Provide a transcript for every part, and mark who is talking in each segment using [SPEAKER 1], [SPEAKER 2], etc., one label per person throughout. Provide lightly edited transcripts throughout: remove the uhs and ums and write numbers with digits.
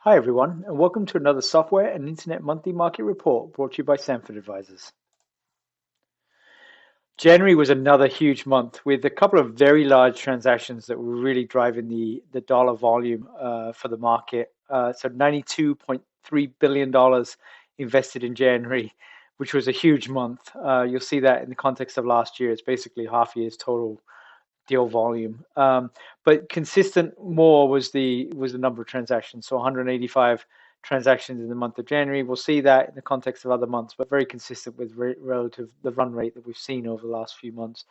[SPEAKER 1] Hi everyone, and welcome to another Software and Internet Monthly Market Report brought to you by Sanford Advisors. January was another huge month with a couple of very large transactions that were really driving the dollar volume for the market. So $92.3 billion invested in January, which was a huge month. You'll see that in the context of last year. It's basically half year's total deal volume. But consistent more was the number of transactions. So 185 transactions in the month of January. We'll see that in the context of other months, but very consistent with relative the run rate that we've seen over the last few months.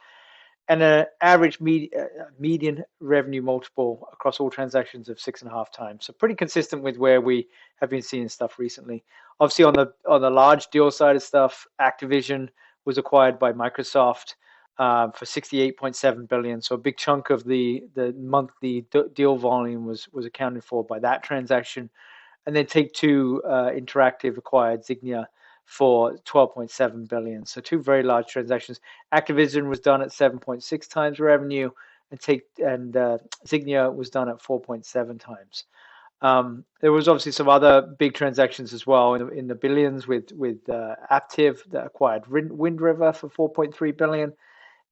[SPEAKER 1] And an average median revenue multiple across all transactions of 6.5 times. So pretty consistent with where we have been seeing stuff recently. Obviously, on the large deal side of stuff, Activision was acquired by Microsoft for 68.7 billion. So a big chunk of the monthly deal volume was accounted for by that transaction. And then Take-Two Interactive acquired Zynga for 12.7 billion. So two very large transactions. Activision was done at 7.6 times revenue, and Zynga was done at 4.7 times. There was obviously some other big transactions as well in the billions with Aptiv that acquired Wind River for 4.3 billion,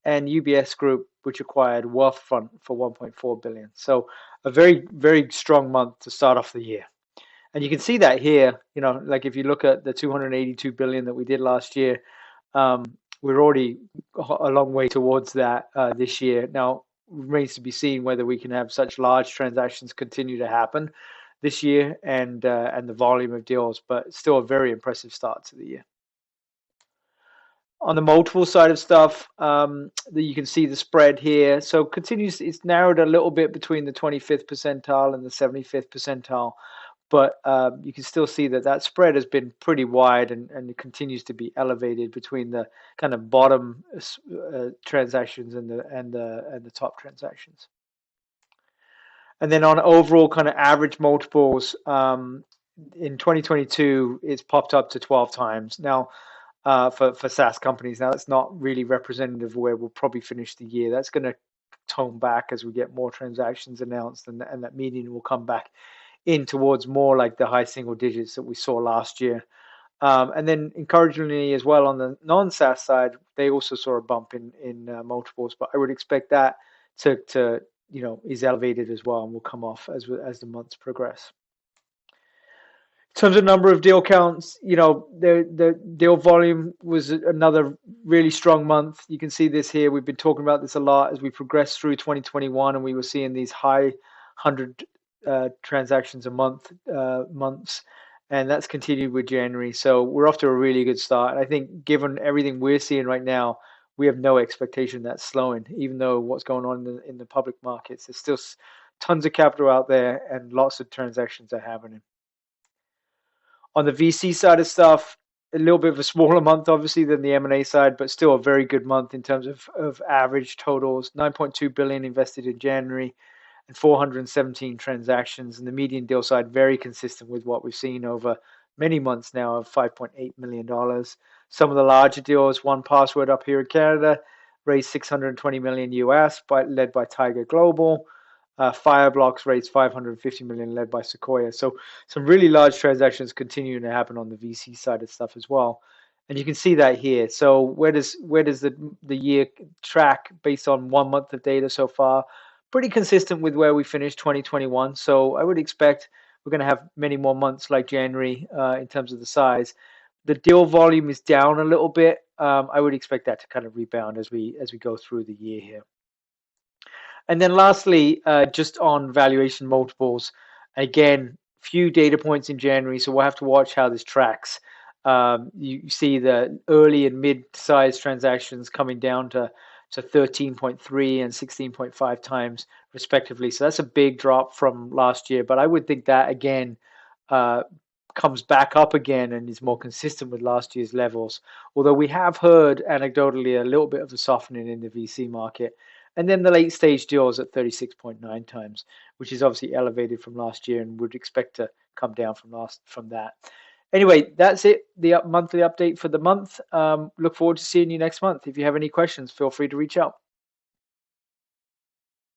[SPEAKER 1] and UBS Group, which acquired Wealthfront for 1.4 billion. So a very, very strong month to start off the year. And you can see that here, like if you look at the 282 billion that we did last year, we're already a long way towards that this year. Now, remains to be seen whether we can have such large transactions continue to happen this year and the volume of deals, but still a very impressive start to the year. On the multiple side of stuff, you can see the spread here. So continues, it's narrowed a little bit between the 25th percentile and the 75th percentile, but you can still see that spread has been pretty wide and it continues to be elevated between the kind of bottom transactions and the top transactions. And then on overall kind of average multiples, in 2022, it's popped up to 12 times. Now, for SaaS companies. Now, that's not really representative of where we'll probably finish the year. That's going to tone back as we get more transactions announced, and that median will come back in towards more like the high single digits that we saw last year. And then encouragingly as well on the non-SaaS side, they also saw a bump in multiples, but I would expect that to is elevated as well and will come off as the months progress. In terms of number of deal counts, the deal volume was another really strong month. You can see this here. We've been talking about this a lot as we progressed through 2021, and we were seeing these high 100 transactions a months, and that's continued with January. So we're off to a really good start. I think given everything we're seeing right now, we have no expectation that's slowing, even though what's going on in the public markets. There's still tons of capital out there and lots of transactions are happening. On the VC side of stuff, a little bit of a smaller month, obviously, than the M&A side, but still a very good month in terms of average totals. 9.2 billion invested in January and 417 transactions. And the median deal side, very consistent with what we've seen over many months now of $5.8 million. Some of the larger deals, 1Password up here in Canada, raised 620 million US, led by Tiger Global. Fireblocks raised 550 million, led by Sequoia. So some really large transactions continuing to happen on the VC side of stuff as well, and you can see that here. So where does the year track based on 1 month of data so far? Pretty consistent with where we finished 2021. So I would expect we're going to have many more months like January in terms of the size. The deal volume is down a little bit. I would expect that to kind of rebound as we go through the year here. And then lastly, just on valuation multiples, again, few data points in January, so we'll have to watch how this tracks. You see the early and mid-sized transactions coming down to 13.3 and 16.5 times respectively. So that's a big drop from last year, but I would think that again comes back up again and is more consistent with last year's levels. Although we have heard anecdotally a little bit of a softening in the VC market. And then the late stage deals at 36.9 times, which is obviously elevated from last year and would expect to come down from that. Anyway, that's it, the monthly update for the month. Look forward to seeing you next month. If you have any questions, feel free to reach out.